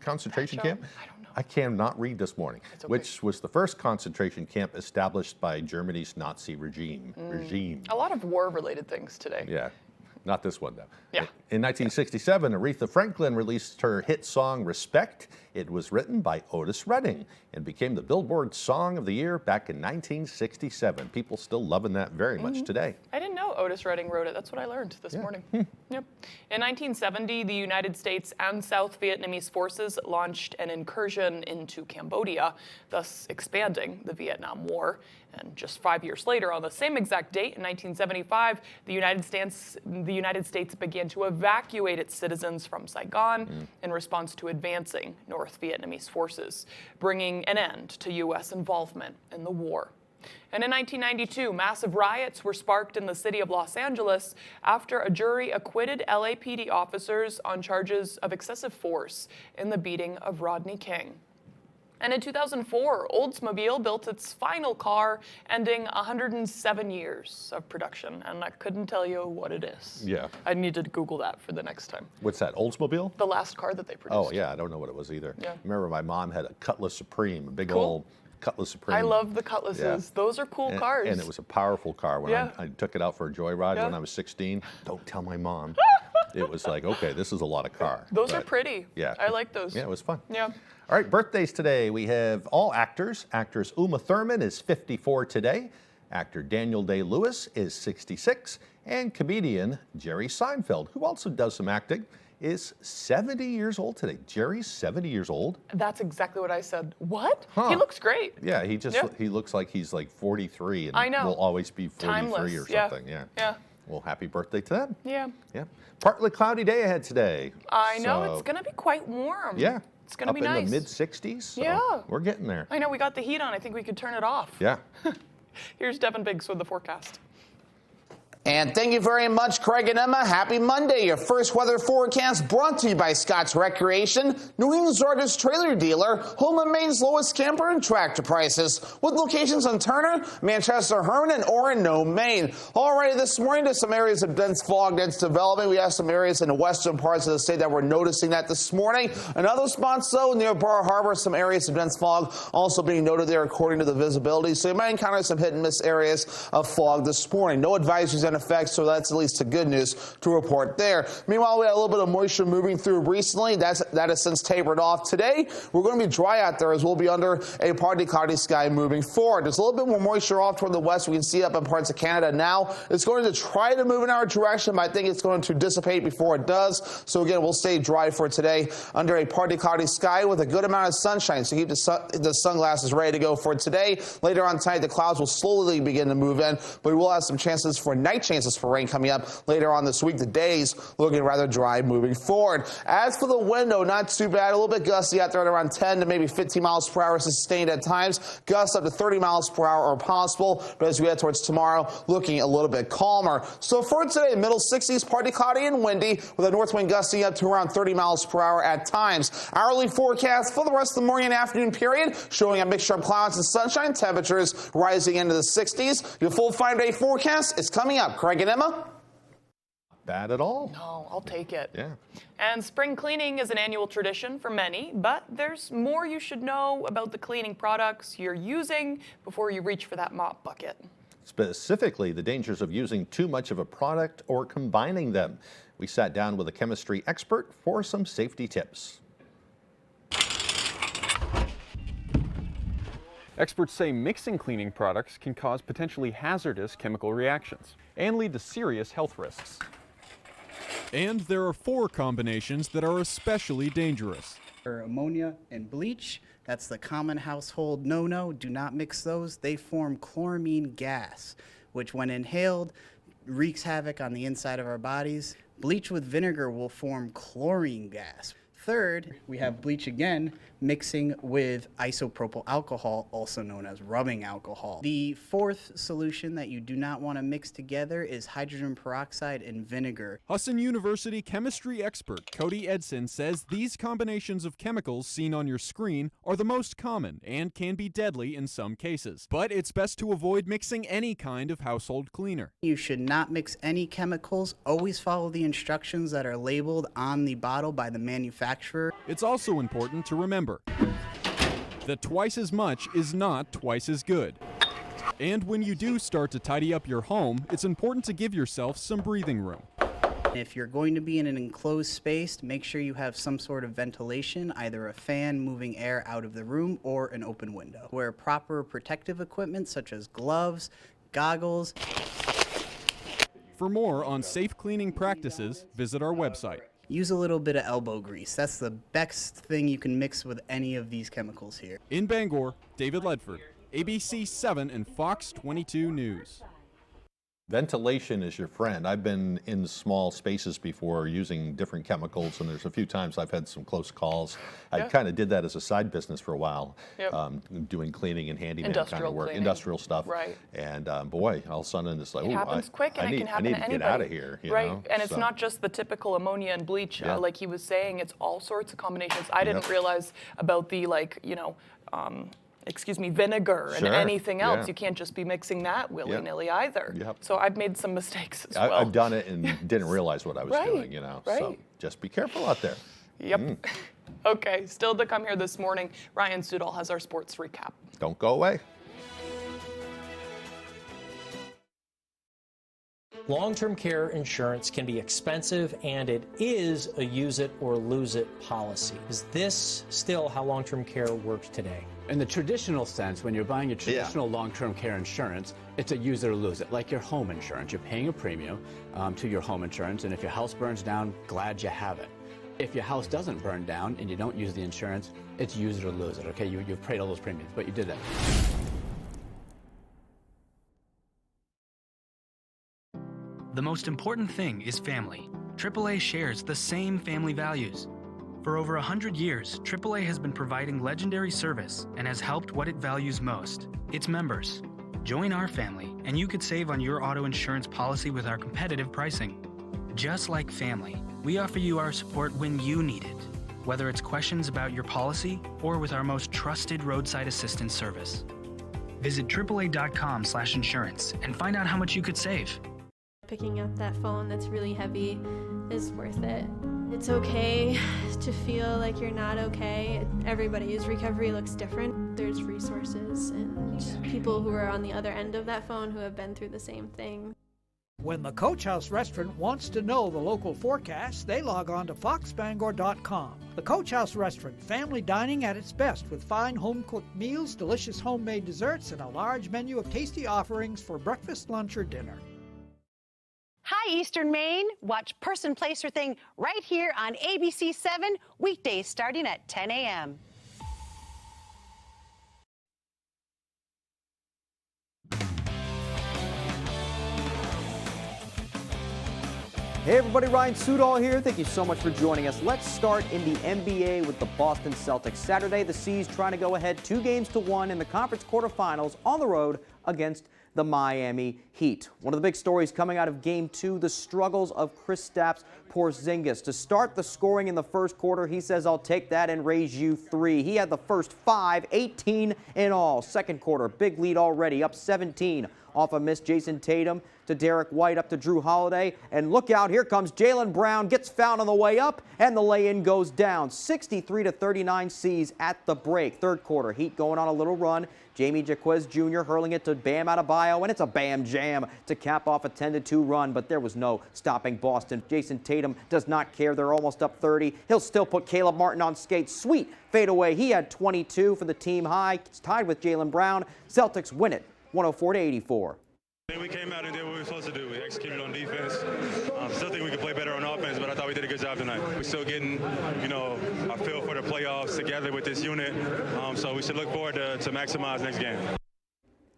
concentration camp. I cannot read this morning, which was the first concentration camp established by Germany's Nazi regime. A lot of war-related things today. Yeah. Not this one, though. Yeah. In 1967, Aretha Franklin released her hit song, Respect. It was written by Otis Redding and became the Billboard Song of the Year back in 1967. People still loving that very much today. I didn't know Otis Redding wrote it. That's what I learned this morning. Yep. In 1970, the United States and South Vietnamese forces launched an incursion into Cambodia, thus expanding the Vietnam War. And just 5 years later, on the same exact date, in 1975, the United States began to evacuate its citizens from Saigon in response to advancing North Vietnamese forces, bringing an end to U.S. involvement in the war. And in 1992, massive riots were sparked in the city of Los Angeles after a jury acquitted LAPD officers on charges of excessive force in the beating of Rodney King. And in 2004, Oldsmobile built its final car, ending 107 years of production. And I couldn't tell you what it is. Yeah. I need to Google that for the next time. What's that, Oldsmobile? The last car that they produced. Oh, yeah, I don't know what it was either. Yeah. Remember my mom had a Cutlass Supreme, a big Cool. old Cutlass Supreme. I love the Cutlasses. Yeah. Those are cool cars. And it was a powerful car. When Yeah. I took it out for a joyride Yeah. when I was 16, don't tell my mom. It was like, okay, this is a lot of car. Those are But, pretty. Yeah. I like those. Yeah, it was fun. Yeah. All right, birthdays today. We have all actors. Actress Uma Thurman is 54 today. Actor Daniel Day-Lewis is 66. And comedian Jerry Seinfeld, who also does some acting, is 70 years old today. Jerry's 70 years old. That's exactly what I said. What? Huh. He looks great. Yeah, he just Yeah. he looks like he's like 43 and I know. will always be 43 Timeless. or Yeah. something. Yeah. Yeah. Well, happy birthday to them. Yeah. Yeah. Partly cloudy day ahead today. I know. So, It's going to be quite warm. Yeah. It's going to Up be in nice. the mid-60s. So Yeah. We're getting there. I know. We got the heat on. I think we could turn it off. Yeah. Here's Devin Biggs with the forecast. And thank you very much, Craig and Emma. Happy Monday. Your first weather forecast brought to you by Scott's Recreation, New England's largest trailer dealer, home of Maine's lowest camper and tractor prices, with locations on Turner, Manchester, Herman, and Orono, Maine. Alrighty, this morning to some areas of dense fog that's developing. We have some areas in the western parts of the state that we're noticing that this morning. In other spots, though, near Bar Harbor, some areas of dense fog also being noted there according to the visibility. So you might encounter some hit and miss areas of fog this morning. No advisories in effect, so that's at least the good news to report there. Meanwhile, we had a little bit of moisture moving through recently. That has since tapered off. Today, we're going to be dry out there as we'll be under a partly cloudy sky moving forward. There's a little bit more moisture off toward the west. We can see up in parts of Canada now. It's going to try to move in our direction, but I think it's going to dissipate before it does. So again, we'll stay dry for today under a partly cloudy sky with a good amount of sunshine. So keep the sunglasses ready to go for today. Later on tonight, the clouds will slowly begin to move in, but we will have some chances for night chances for rain coming up later on this week. The days looking rather dry moving forward. As for the window, not too bad. A little bit gusty out there at around 10 to maybe 15 miles per hour sustained at times. Gusts up to 30 miles per hour are possible, but as we head towards tomorrow, looking a little bit calmer. So for today, middle 60s, partly cloudy and windy, with a north wind gusting up to around 30 miles per hour at times. Hourly forecast for the rest of the morning and afternoon period, showing a mixture of clouds and sunshine, temperatures rising into the 60s. Your full 5-day forecast is coming up. Craig and Emma? Bad at all. No, I'll take it. Yeah. And spring cleaning is an annual tradition for many, but there's more you should know about the cleaning products you're using before you reach for that mop bucket. Specifically, the dangers of using too much of a product or combining them. We sat down with a chemistry expert for some safety tips. Experts say mixing cleaning products can cause potentially hazardous chemical reactions and lead to serious health risks. And there are 4 combinations that are especially dangerous. Ammonia and bleach, that's the common household no-no. Do not mix those. They form chloramine gas, which when inhaled wreaks havoc on the inside of our bodies. Bleach with vinegar will form chlorine gas. Third, we have bleach again, mixing with isopropyl alcohol, also known as rubbing alcohol. The fourth solution that you do not want to mix together is hydrogen peroxide and vinegar. Husson University chemistry expert Cody Edson says these combinations of chemicals seen on your screen are the most common and can be deadly in some cases. But it's best to avoid mixing any kind of household cleaner. You should not mix any chemicals. Always follow the instructions that are labeled on the bottle by the manufacturer. It's also important to remember that twice as much is not twice as good. And when you do start to tidy up your home, it's important to give yourself some breathing room. If you're going to be in an enclosed space, make sure you have some sort of ventilation, either a fan moving air out of the room or an open window. Wear proper protective equipment such as gloves, goggles. For more on safe cleaning practices, visit our website. Use a little bit of elbow grease. That's the best thing you can mix with any of these chemicals here. In Bangor, David Ledford, ABC 7 and Fox 22 News. Ventilation is your friend. I've been in small spaces before using different chemicals, and there's a few times I've had some close calls. I kind of did that as a side business for a while, doing cleaning and handyman kind of work, industrial stuff. Right. And boy, all of a sudden it's like, it happens quick, and it can happen to anybody. I need to get out of here. You know? And it's not just the typical ammonia and bleach, like he was saying. It's all sorts of combinations. I didn't realize about the vinegar and anything else. You can't just be mixing that willy-nilly either. So I've made some mistakes as well. I've done it and didn't realize what I was doing, you know. So just be careful out there. Yep. Okay, still to come here this morning, Ryan Sudol has our sports recap. Don't go away. Long-term care insurance can be expensive, and it is a use-it-or-lose-it policy. Is this still how long-term care works today? In the traditional sense, when you're buying a traditional long-term care insurance, it's a use it or lose it, like your home insurance. You're paying a premium to your home insurance, and if your house burns down, glad you have it. If your house doesn't burn down and you don't use the insurance, it's use it or lose it, okay? You've paid all those premiums, but you did that. The most important thing is family. AAA shares the same family values. For over 100 years, AAA has been providing legendary service and has helped what it values most, its members. Join our family, and you could save on your auto insurance policy with our competitive pricing. Just like family, we offer you our support when you need it, whether it's questions about your policy or with our most trusted roadside assistance service. Visit AAA.com/insurance and find out how much you could save. Picking up that phone that's really heavy is worth it. It's okay to feel like you're not okay. Everybody's recovery looks different. There's resources and people who are on the other end of that phone who have been through the same thing. When the Coach House Restaurant wants to know the local forecast, they log on to foxbangor.com. The Coach House Restaurant, family dining at its best with fine home-cooked meals, delicious homemade desserts, and a large menu of tasty offerings for breakfast, lunch, or dinner. Hi, Eastern Maine. Watch Person, Place, or Thing right here on ABC 7, weekdays starting at 10 a.m. Hey everybody, Ryan Sudol here. Thank you so much for joining us. Let's start in the NBA with the Boston Celtics. Saturday, the C's trying to go ahead 2-1 in the conference quarterfinals on the road against the Miami Heat. One of the big stories coming out of Game 2, the struggles of Kristaps Porzingis. To start the scoring in the first quarter, he says, "I'll take that and raise you 3." He had the first 5, 18 in all. Second quarter, big lead already, up 17 off a miss. Jason Tatum to Derek White, up to Drew Holiday. And look out, here comes Jaylen Brown, gets fouled on the way up, and the lay-in goes down. 63-39 C's at the break. Third quarter, Heat going on a little run. Jamie Jaquez Jr. hurling it to Bam Adebayo, and it's a Bam Jam to cap off a 10-2 run, but there was no stopping Boston. Jason Tatum does not care. They're almost up 30. He'll still put Caleb Martin on skates. Sweet fadeaway. He had 22 for the team high. It's tied with Jaylen Brown. Celtics win it 104-84. We came out and did what we were supposed to do. We executed on defense. Still think we could play better on offense, but I thought we did a good job tonight. We're still getting, our feel for the playoffs together with this unit. So we should look forward to maximize next game.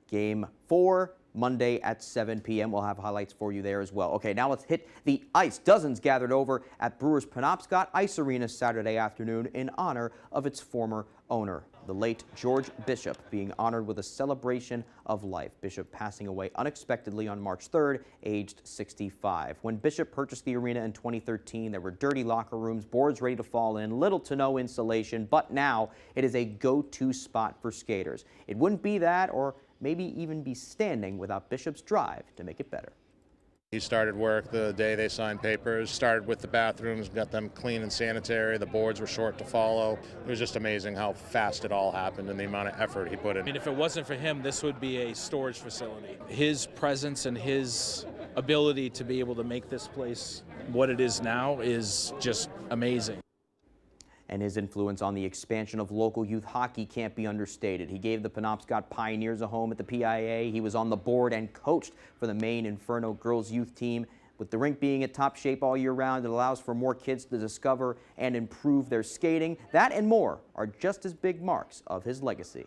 Game 4, Monday at 7 p.m. We'll have highlights for you there as well. Okay, now let's hit the ice. Dozens gathered over at Brewers Penobscot Ice Arena Saturday afternoon in honor of its former owner, the late George Bishop, being honored with a celebration of life. Bishop passing away unexpectedly on March 3rd, aged 65. When Bishop purchased the arena in 2013, there were dirty locker rooms, boards ready to fall in, little to no insulation, but now it is a go-to spot for skaters. It wouldn't be that, or maybe even be standing, without Bishop's drive to make it better. He started work the day they signed papers, started with the bathrooms, got them clean and sanitary. The boards were short to follow. It was just amazing how fast it all happened and the amount of effort he put in. I mean, if it wasn't for him, this would be a storage facility. His presence and his ability to be able to make this place what it is now is just amazing. And his influence on the expansion of local youth hockey can't be understated. He gave the Penobscot Pioneers a home at the PIA. He was on the board and coached for the Maine Inferno girls youth team. With the rink being in top shape all year round, it allows for more kids to discover and improve their skating. That and more are just as big marks of his legacy.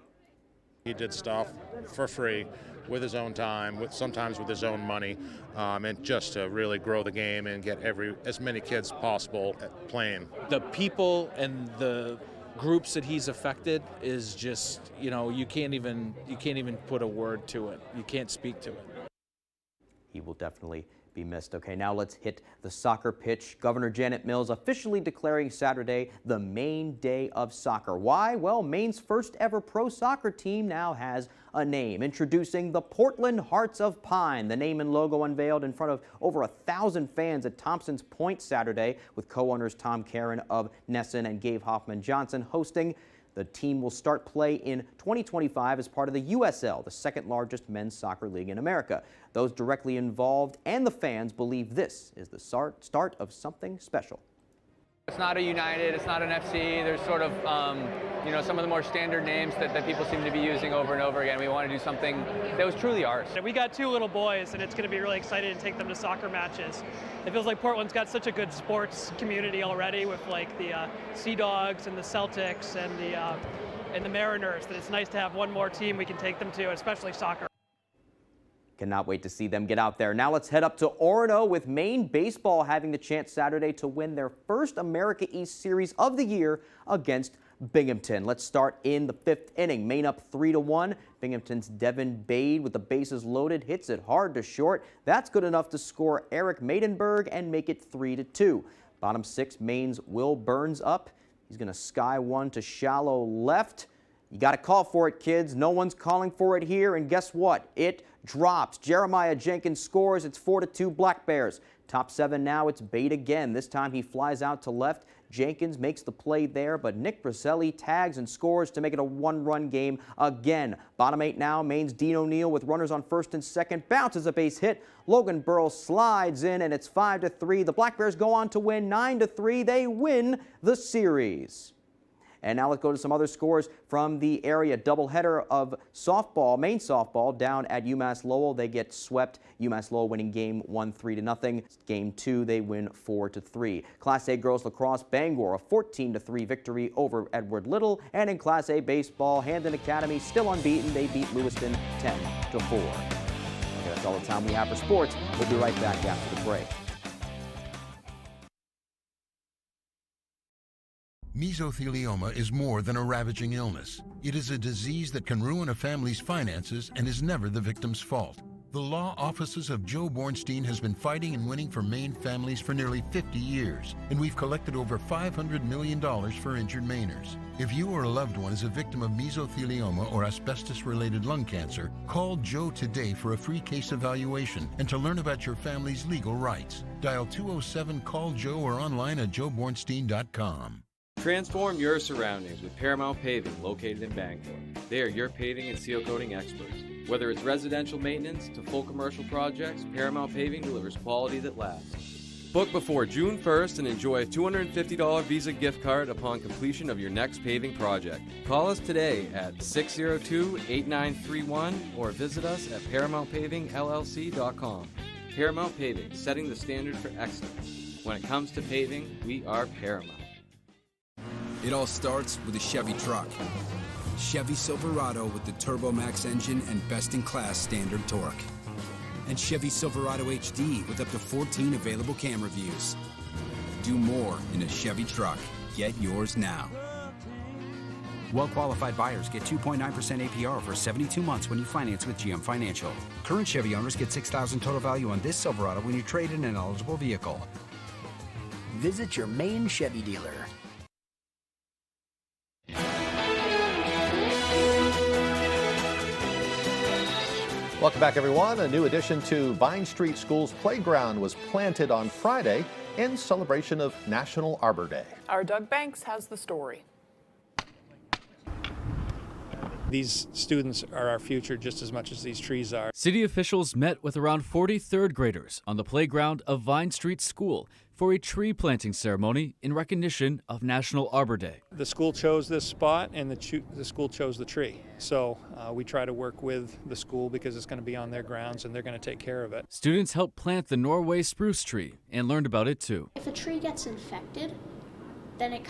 He did stuff for free with his own time, sometimes with his own money, and just to really grow the game and get as many kids possible playing. The people and the groups that he's affected is just, you can't even put a word to it. You can't speak to it. He will definitely be missed. Okay, now let's hit the soccer pitch. Governor Janet Mills officially declaring Saturday the Maine Day of Soccer. Why? Well, Maine's first ever pro soccer team now has a name. Introducing the Portland Hearts of Pine. The name and logo unveiled in front of over 1,000 fans at Thompson's Point Saturday, with co-owners Tom Karen of Nesson and Gabe Hoffman Johnson hosting. The team will start play in 2025 as part of the USL, the second largest men's soccer league in America. Those directly involved and the fans believe this is the start of something special. It's not a United, it's not an FC. There's sort of, some of the more standard names that people seem to be using over and over again. We want to do something that was truly ours. We got 2 little boys, and it's going to be really exciting to take them to soccer matches. It feels like Portland's got such a good sports community already with like the Sea Dogs and the Celtics and the Mariners, that it's nice to have one more team we can take them to, especially soccer. Cannot wait to see them get out there. Now let's head up to Orono, with Maine baseball having the chance Saturday to win their first America East Series of the year against Binghamton. Let's start in the 5th inning. Maine up 3-1. Binghamton's Devin Bade, with the bases loaded, hits it hard to short. That's good enough to score Eric Maidenberg and make it 3-2. Bottom 6, Maine's Will Burns up. He's going to sky one to shallow left. You got to call for it, kids. No one's calling for it here, and guess what? It drops. Jeremiah Jenkins scores. It's 4-2 Black Bears. Top 7 now, it's Bade again. This time he flies out to left. Jenkins makes the play there, but Nick Briselli tags and scores to make it a 1-run game again. Bottom 8 now, Maine's Dean O'Neill with runners on first and second, bounces a base hit. Logan Burrow slides in, and it's 5-3. The Black Bears go on to win 9-3. They win the series. And now let's go to some other scores from the area. Doubleheader of softball, Maine softball, down at UMass Lowell. They get swept. UMass Lowell winning game 1 3-0. Game 2, they win 4-3. Class A girls lacrosse, Bangor, a 14-3 victory over Edward Little. And in Class A baseball, Handon Academy still unbeaten. They beat Lewiston 10-4. Okay, that's all the time we have for sports. We'll be right back after the break. Mesothelioma is more than a ravaging illness. It is a disease that can ruin a family's finances and is never the victim's fault. The law offices of Joe Bornstein has been fighting and winning for Maine families for nearly 50 years, and we've collected over $500 million for injured Mainers. If you or a loved one is a victim of mesothelioma or asbestos-related lung cancer, call Joe today for a free case evaluation and to learn about your family's legal rights. Dial 207-CALL-JOE or online at joebornstein.com. Transform your surroundings with Paramount Paving, located in Bangor. They are your paving and seal coating experts. Whether it's residential maintenance to full commercial projects, Paramount Paving delivers quality that lasts. Book before June 1st and enjoy a $250 Visa gift card upon completion of your next paving project. Call us today at 602-8931 or visit us at ParamountPavingLLC.com. Paramount Paving, setting the standard for excellence. When it comes to paving, we are Paramount. It all starts with a Chevy truck. Chevy Silverado with the TurboMax engine and best-in-class standard torque. And Chevy Silverado HD with up to 14 available camera views. Do more in a Chevy truck. Get yours now. Well-qualified buyers get 2.9% APR for 72 months when you finance with GM Financial. Current Chevy owners get $6,000 total value on this Silverado when you trade in an eligible vehicle. Visit your Maine Chevy dealer. Welcome back, everyone. A new addition to Vine Street School's playground was planted on Friday in celebration of National Arbor Day. Our Doug Banks has the story. These students are our future just as much as these trees are. City officials met with around 40 third graders on the playground of Vine Street School for a tree planting ceremony in recognition of National Arbor Day. The school chose this spot, and the school chose the tree. So we try to work with the school because it's going to be on their grounds and they're going to take care of it. Students helped plant the Norway spruce tree and learned about it too. If a tree gets infected, then it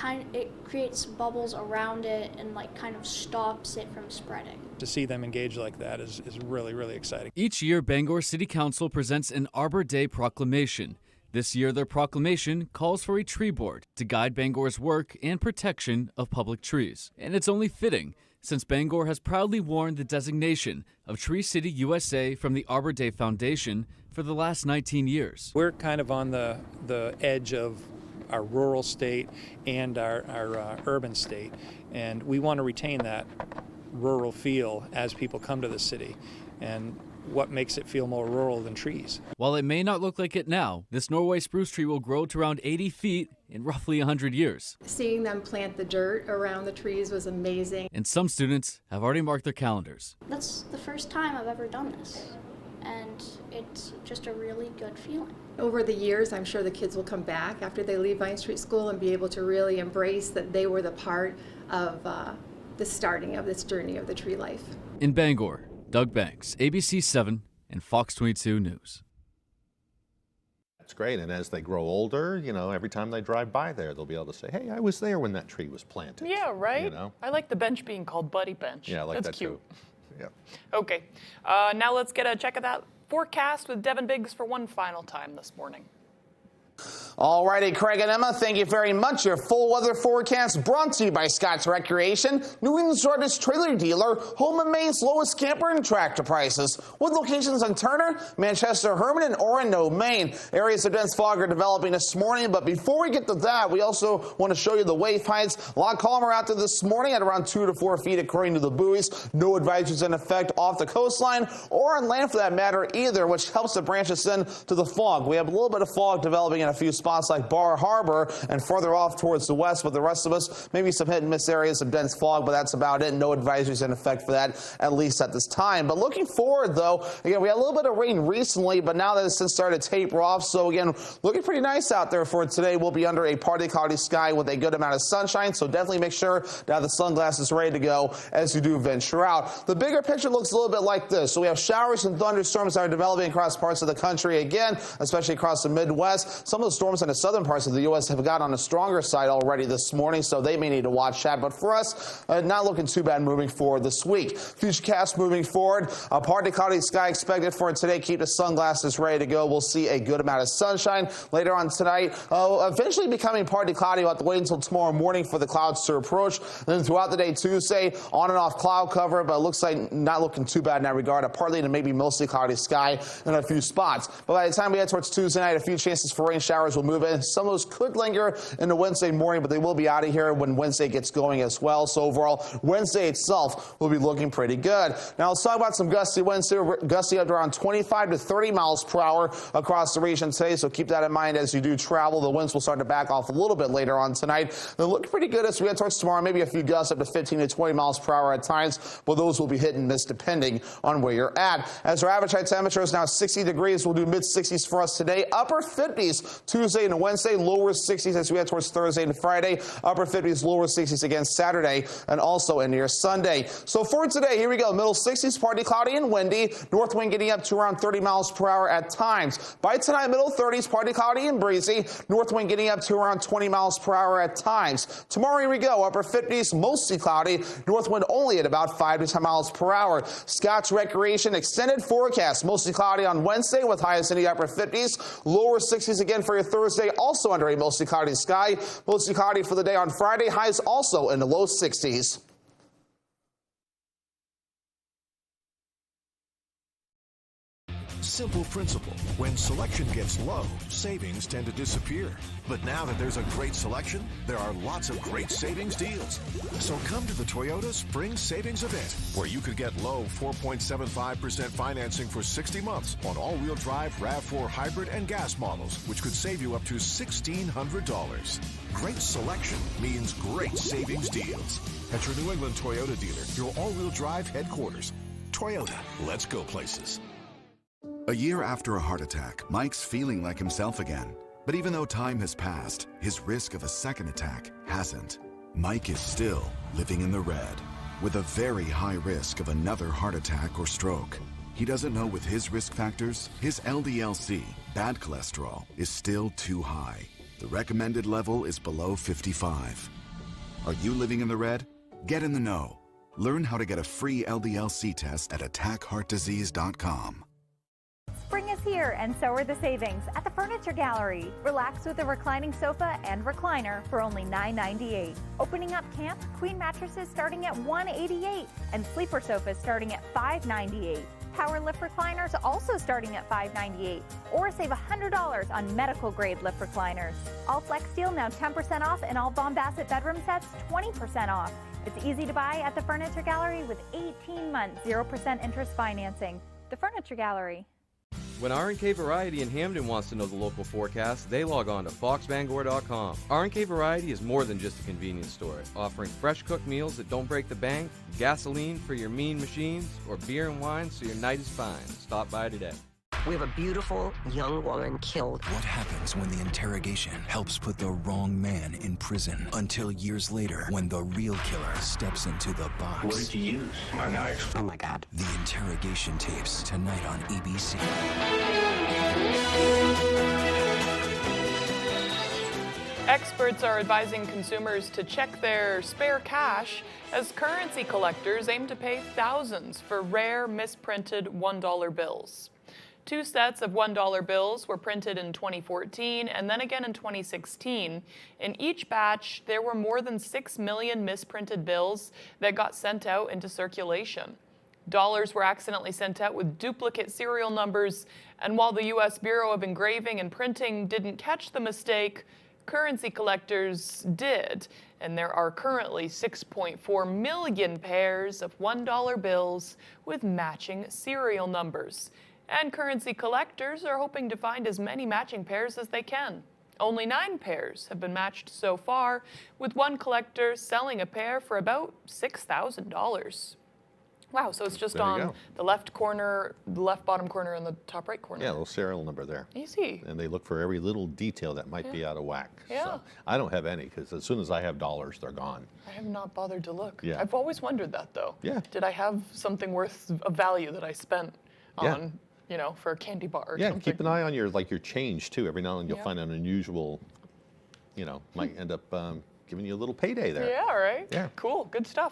creates bubbles around it and kind of stops it from spreading. To see them engage like that is really, really exciting. Each year, Bangor City Council presents an Arbor Day proclamation. This year, their proclamation calls for a tree board to guide Bangor's work and protection of public trees. And it's only fitting, since Bangor has proudly worn the designation of Tree City USA from the Arbor Day Foundation for the last 19 years. We're kind of on the edge of our rural state and our urban state, and we want to retain that rural feel as people come to the city. And what makes it feel more rural than trees? While it may not look like it now, this Norway spruce tree will grow to around 80 feet in roughly 100 years. Seeing them plant the dirt around the trees was amazing. And some students have already marked their calendars. That's the first time I've ever done this, and it's just a really good feeling. Over the years, I'm sure the kids will come back after they leave Vine Street School and be able to really embrace that they were the part of the starting of this journey of the tree life. In Bangor, Doug Banks, ABC 7 and Fox 22 News. That's great. And as they grow older, every time they drive by there, they'll be able to say, hey, I was there when that tree was planted. Yeah, right? I like the bench being called Buddy Bench. Yeah, I like That's that cute. too. Yeah. Okay. Now let's get a check of that forecast with Devin Biggs for one final time this morning. All righty, Craig and Emma, thank you very much. Your full weather forecast brought to you by Scott's Recreation, New England's largest trailer dealer, home and Maine's lowest camper and tractor prices, with locations in Turner, Manchester, Herman, and Orono, Maine. Areas of dense fog are developing this morning, but before we get to that, we also want to show you the wave heights. A lot calmer out there this morning at around 2 to 4 feet according to the buoys. No advisories in effect off the coastline or on land for that matter either, which helps to branch us in to the fog. We have a little bit of fog developing in a few spots like Bar Harbor and further off towards the west, but the rest of us, maybe some hit and miss areas of dense fog, but that's about it. No advisories in effect for that, at least at this time. But looking forward, though, again, we had a little bit of rain recently, but now that it's since started to taper off. So again, looking pretty nice out there for today. We'll be under a partly cloudy sky with a good amount of sunshine, so definitely make sure to have the sunglasses ready to go as you do venture out. The bigger picture looks a little bit like this. So we have showers and thunderstorms that are developing across parts of the country again, especially across the Midwest. Some of the storms in the southern parts of the U.S. have got on the stronger side already this morning, so they may need to watch that. But for us, not looking too bad moving forward this week. Futurecast moving forward, a partly cloudy sky expected for today. Keep the sunglasses ready to go. We'll see a good amount of sunshine later on tonight. Eventually becoming partly cloudy. We'll have to wait until tomorrow morning for the clouds to approach. Then throughout the day Tuesday, on and off cloud cover, but it looks like not looking too bad in that regard. A partly to maybe mostly cloudy sky in a few spots. But by the time we head towards Tuesday night, a few chances for rain showers will move in. Some of those could linger into Wednesday morning, but they will be out of here when Wednesday gets going as well. So overall, Wednesday itself will be looking pretty good. Now let's talk about some gusty winds here. Gusty up to around 25 to 30 miles per hour across the region today. So keep that in mind as you do travel. The winds will start to back off a little bit later on tonight. They're looking pretty good as we head towards tomorrow. Maybe a few gusts up to 15 to 20 miles per hour at times, but those will be hit and miss depending on where you're at. As our average high temperature is now 60 degrees, we'll do mid 60s for us today. Upper 50s Tuesday and Wednesday, lower 60s as we head towards Thursday and Friday. Upper 50s, lower 60s again Saturday and also into your Sunday. So for today, here we go. Middle 60s, partly cloudy and windy. North wind getting up to around 30 miles per hour at times. By tonight, middle 30s, partly cloudy and breezy. North wind getting up to around 20 miles per hour at times. Tomorrow, here we go. Upper 50s, mostly cloudy. North wind only at about 5 to 10 miles per hour. Scott's Recreation extended forecast. Mostly cloudy on Wednesday with highs in the upper 50s. Lower 60s again for your Thursday, also under a mostly cloudy sky. Mostly cloudy for the day on Friday. Highs also in the low 60s. Simple principle. When selection gets low, savings tend to disappear. But now that there's a great selection, there are lots of great savings deals. So come to the Toyota Spring Savings Event, where you could get low 4.75% financing for 60 months on all-wheel drive RAV4 hybrid and gas models, which could save you up to $1,600. Great selection means great savings deals. at your New England Toyota dealer, your all-wheel drive headquarters. Toyota, let's go places. A year after a heart attack, Mike's feeling like himself again. But even though time has passed, his risk of a second attack hasn't. Mike is still living in the red, with a very high risk of another heart attack or stroke. He doesn't know with his risk factors, his LDL-C, bad cholesterol, is still too high. The recommended level is below 55. Are you living in the red? Get in the know. Learn how to get a free LDL-C test at attackheartdisease.com. Spring is here, and so are the savings at the Furniture Gallery. Relax with a reclining sofa and recliner for only $9.98. Opening up camp, queen mattresses starting at $188, and sleeper sofas starting at $5.98. Power lift recliners also starting at $5.98, or save $100 on medical grade lift recliners. All Flex Steel now 10% off, and all Von Bassett bedroom sets 20% off. It's easy to buy at the Furniture Gallery with 18-month 0% interest financing. The Furniture Gallery. When R&K Variety in Hamden wants to know the local forecast, they log on to foxbangor.com. R&K Variety is more than just a convenience store, offering fresh cooked meals that don't break the bank, gasoline for your mean machines, or beer and wine so your night is fine. Stop by today. We have a beautiful young woman killed. What happens when the interrogation helps put the wrong man in prison? Until years later, when the real killer steps into the box. What did you use? My knife. Oh my God. The interrogation tapes, tonight on ABC. Experts are advising consumers to check their spare cash as currency collectors aim to pay thousands for rare, misprinted $1 bills. 2 sets of $1 bills were printed in 2014 and then again in 2016. In each batch, there were more than 6 million misprinted bills that got sent out into circulation. Dollars were accidentally sent out with duplicate serial numbers, and while the U.S. Bureau of Engraving and Printing didn't catch the mistake, currency collectors did, and there are currently 6.4 million pairs of $1 bills with matching serial numbers. And currency collectors are hoping to find as many matching pairs as they can. Only 9 pairs have been matched so far, with one collector selling a pair for about $6,000. Wow, so it's just on the left corner, the left bottom corner, and the top right corner. Yeah, a little serial number there. Easy. And they look for every little detail that might be out of whack. Yeah. So I don't have any, because as soon as I have dollars, they're gone. I have not bothered to look. Yeah. I've always wondered that, though. Yeah. Did I have something worth of value that I spent on, you know, for a candy bar or something? Keep an eye on your change, too. Every now and then you'll find an unusual, might end up giving you a little payday there. Yeah, right. Yeah. Cool, good stuff.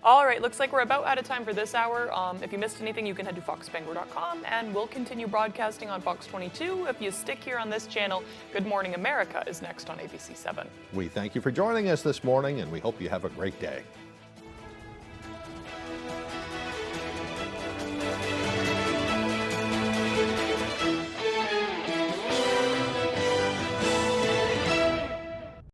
All right, looks like we're about out of time for this hour. If you missed anything, you can head to foxbangor.com, and we'll continue broadcasting on Fox 22. If you stick here on this channel, Good Morning America is next on ABC 7. We thank you for joining us this morning, and we hope you have a great day.